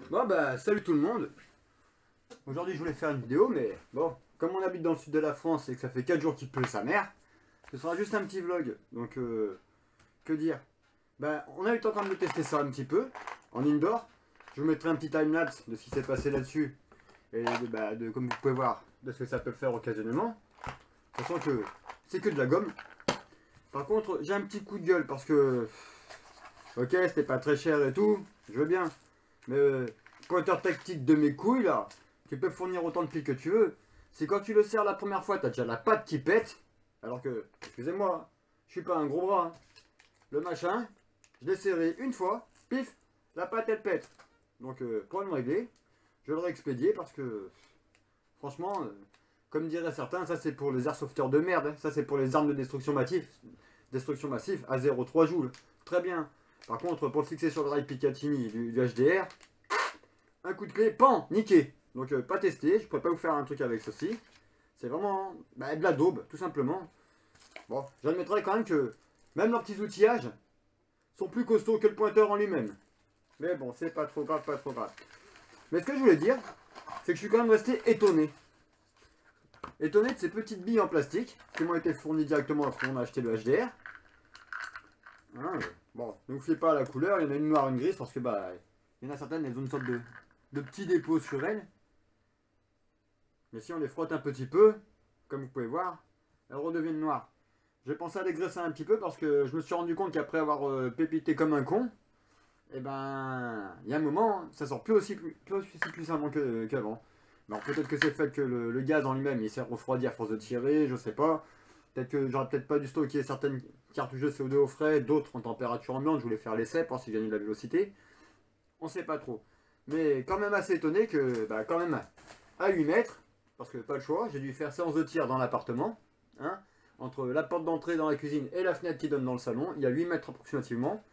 Bon bah salut tout le monde. Aujourd'hui je voulais faire une vidéo mais bon, comme on habite dans le sud de la France et que ça fait 4 jours qu'il pleut sa mère, ce sera juste un petit vlog. Donc que dire. Bah on a eu le temps quand même de tester ça un petit peu en indoor. Je vous mettrai un petit timelapse de ce qui s'est passé là-dessus et comme vous pouvez voir de ce que ça peut faire occasionnellement. Sachant que c'est que de la gomme. Par contre j'ai un petit coup de gueule parce que ok c'était pas très cher et tout, je veux bien. Mais pointeur tactique de mes couilles là, qui peut fournir autant de plis que tu veux, c'est quand tu le serres la première fois, t'as déjà la patte qui pète. Alors que, excusez-moi, hein, je suis pas un gros bras. Hein. Le machin, je l'ai serré une fois, pif, la patte elle pète. Donc problème réglé, je vais le réexpédier parce que franchement, comme diraient certains, ça c'est pour les airsofters de merde, hein. Ça c'est pour les armes de destruction massive à 0,3 joules. Très bien. Par contre, pour le fixer sur le rail Picatinny du HDR, un coup de clé, pan, niqué. Donc pas testé, je pourrais pas vous faire un truc avec ceci. C'est vraiment de la daube, tout simplement. Bon, j'admettrai quand même que même leurs petits outillages sont plus costauds que le pointeur en lui-même. Mais bon, c'est pas trop grave, pas trop grave. Mais ce que je voulais dire, c'est que je suis quand même resté étonné. Étonné de ces petites billes en plastique qui m'ont été fournies directement lorsqu'on a acheté le HDR. Hein, bon, ne vous fiez pas à la couleur, il y en a une noire et une grise parce que il y en a certaines, elles ont une sorte de petits dépôts sur elles. Mais si on les frotte un petit peu, comme vous pouvez voir, elles redeviennent noires. J'ai pensé à les graisser un petit peu parce que je me suis rendu compte qu'après avoir pépité comme un con, et il y a un moment, ça sort plus aussi puissamment qu'avant. Alors peut-être que c'est le fait que le gaz en lui-même il sert refroidir à force de tirer, je sais pas. Peut-être que j'aurais peut-être pas dû stocker certaines cartouches de CO2 au frais, d'autres en température ambiante, je voulais faire l'essai pour si gagner de la vélocité. On sait pas trop. Mais quand même assez étonné que, quand même, à 8 mètres, parce que pas le choix, j'ai dû faire séance de tir dans l'appartement, hein, entre la porte d'entrée dans la cuisine et la fenêtre qui donne dans le salon, il y a 8 mètres approximativement,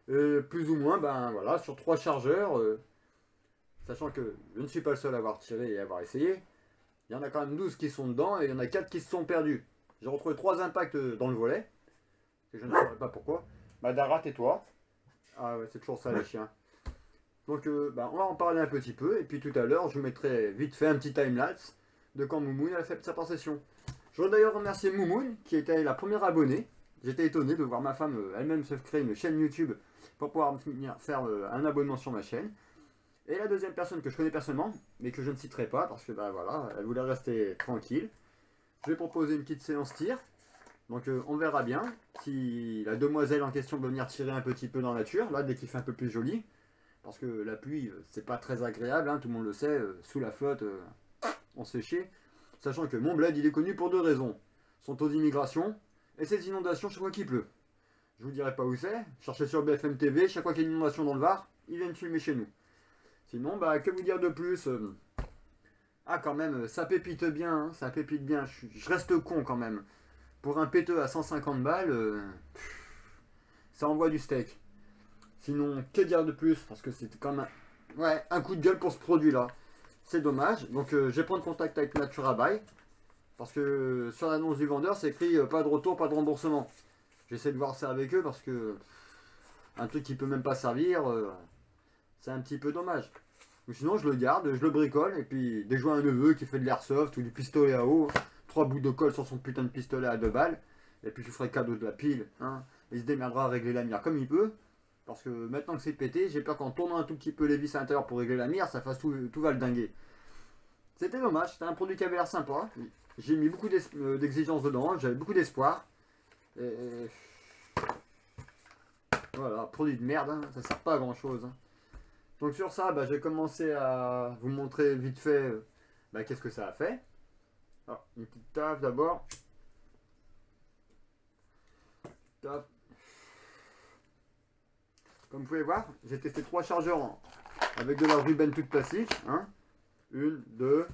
plus ou moins, voilà, sur 3 chargeurs, sachant que je ne suis pas le seul à avoir tiré et à avoir essayé, il y en a quand même 12 qui sont dedans et il y en a 4 qui se sont perdus. J'ai retrouvé 3 impacts dans le volet, et je ne saurais pas pourquoi. Dara, tais-toi. Ah ouais, c'est toujours ça les chiens. Donc on va en parler un petit peu, et puis tout à l'heure je vous mettrai vite fait un petit timelapse de quand Moumoun a fait sa passation. Je voudrais d'ailleurs remercier Moumoun qui était la première abonnée. J'étais étonné de voir ma femme elle-même se créer une chaîne YouTube pour pouvoir venir faire un abonnement sur ma chaîne. Et la deuxième personne que je connais personnellement, mais que je ne citerai pas parce que voilà, elle voulait rester tranquille. Je vais proposer une petite séance tir. Donc on verra bien si la demoiselle en question veut venir tirer un petit peu dans la nature, là dès qu'il fait un peu plus joli. Parce que la pluie, c'est pas très agréable, hein, tout le monde le sait, sous la flotte, on se fait chier. Sachant que mon bled, il est connu pour deux raisons. Son taux d'immigration et ses inondations chaque fois qu'il pleut. Je vous dirai pas où c'est, cherchez sur BFM TV, chaque fois qu'il y a une inondation dans le Var, ils viennent filmer chez nous. Sinon, que vous dire de plus Ah quand même, ça pépite bien, hein, ça pépite bien, je reste con quand même. Pour un péteux à 150 balles, ça envoie du steak. Sinon, que dire de plus? Parce que c'est quand même un coup de gueule pour ce produit-là. C'est dommage. Donc, je vais prendre contact avec Naturabuy. Parce que sur l'annonce du vendeur, c'est écrit pas de retour, pas de remboursement. J'essaie de voir ça avec eux parce que un truc qui peut même pas servir, c'est un petit peu dommage. Ou sinon, je le garde, je le bricole. Et puis, dès que je vois un neveu qui fait de l'airsoft ou du pistolet à eau, 3 bouts de colle sur son putain de pistolet à 2 balles. Et puis, je lui ferai cadeau de la pile. Hein. Il se démerdera à régler la mire comme il peut. Parce que maintenant que c'est pété, j'ai peur qu'en tournant un tout petit peu les vis à l'intérieur pour régler la mire, ça fasse tout va le dinguer. C'était dommage, c'était un produit qui avait l'air sympa. J'ai mis beaucoup d'exigences dedans, j'avais beaucoup d'espoir. Et voilà, produit de merde, hein, ça sert pas à grand chose. Hein. Donc sur ça, j'ai commencé à vous montrer vite fait qu'est-ce que ça a fait. Alors, une petite taf d'abord. Taf. Comme vous pouvez voir, j'ai testé 3 chargeurs avec de la ruben toute plastique. Hein. 1, 2,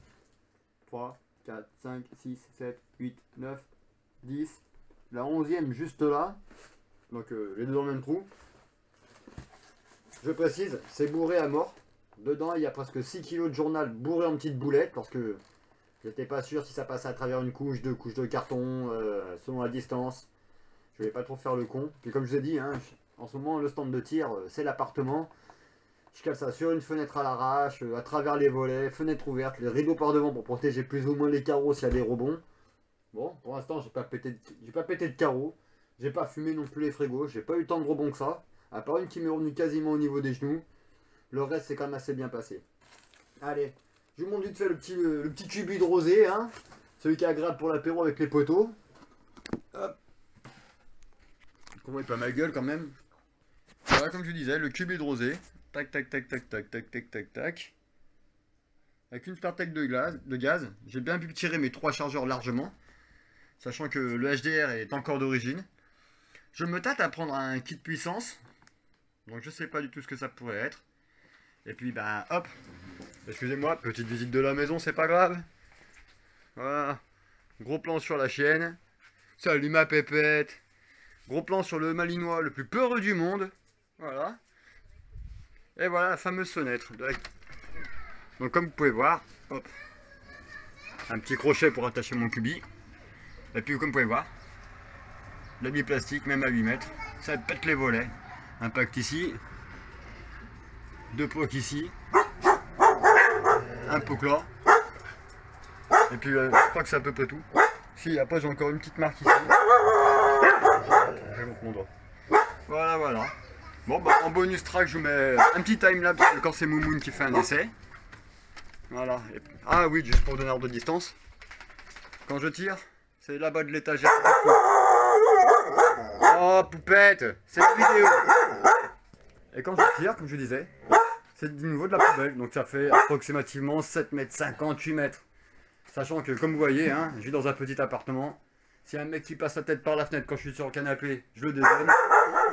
3, 4, 5, 6, 7, 8, 9, 10. La 11e juste là. Donc les deux dans le même trou. Je précise, c'est bourré à mort. Dedans, il y a presque 6 kg de journal bourré en petites boulettes parce que j'étais pas sûr si ça passait à travers une couche, deux couches de carton, selon la distance. Je vais pas trop faire le con. Puis comme je vous ai dit, hein, en ce moment, le stand de tir, c'est l'appartement. Je cale ça sur une fenêtre à l'arrache, à travers les volets, fenêtre ouverte, les rideaux par devant pour protéger plus ou moins les carreaux s'il y a des rebonds. Bon, pour l'instant, j'ai pas pété de carreaux. J'ai pas fumé non plus les frigos. J'ai pas eu tant de rebonds que ça. À part une qui m'est revenue quasiment au niveau des genoux. Le reste, c'est quand même assez bien passé. Allez, je vous montre vite fait le petit cubi de rosé, hein. Celui qui est agréable pour l'apéro avec les poteaux. Hop. Qu'on voit pas ma gueule quand même. Voilà, comme je vous disais, le cubi de rosé. Tac, tac, tac, tac, tac, tac, tac, tac, tac. Avec une Spartak de gaz. J'ai bien pu tirer mes 3 chargeurs largement. Sachant que le HDR est encore d'origine. Je me tâte à prendre un kit puissance. Donc je sais pas du tout ce que ça pourrait être. Et puis bah hop. Excusez-moi, petite visite de la maison, c'est pas grave. Voilà. Gros plan sur la chienne. Salut ma pépette. Gros plan sur le malinois le plus peureux du monde. Voilà. Et voilà la fameuse sonnette. Donc comme vous pouvez voir, hop. Un petit crochet pour attacher mon cubi. Et puis comme vous pouvez voir, l'habit plastique, même à 8 mètres, ça pète les volets. Impact ici, 2 pocs ici, un poc là. Et puis je crois que c'est à peu près tout. Si, après j'ai encore une petite marque ici. Je montre mon doigt. Voilà, voilà. Bon, bah en bonus track, je vous mets un petit timelapse quand c'est Moumoun qui fait un essai. Voilà. Ah oui, juste pour donner ordre de distance. Quand je tire, c'est là-bas de l'étagère. Oh, poupette, c'est la vidéo. Et quand je tire, comme je disais, c'est du niveau de la poubelle. Donc ça fait approximativement 7 mètres 50, 8 mètres. Sachant que, comme vous voyez, hein, je vis dans un petit appartement. S'il y a un mec qui passe la tête par la fenêtre quand je suis sur le canapé, je le dézone.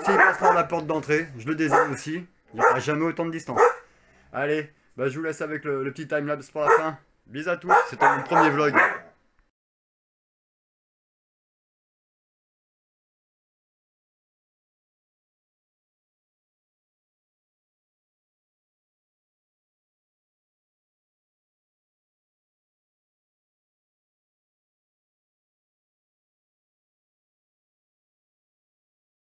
S'il passe par la porte d'entrée, je le dézone aussi. Il n'y aura jamais autant de distance. Allez, bah, je vous laisse avec le petit timelapse pour la fin. Bisous à tous, c'était mon premier vlog.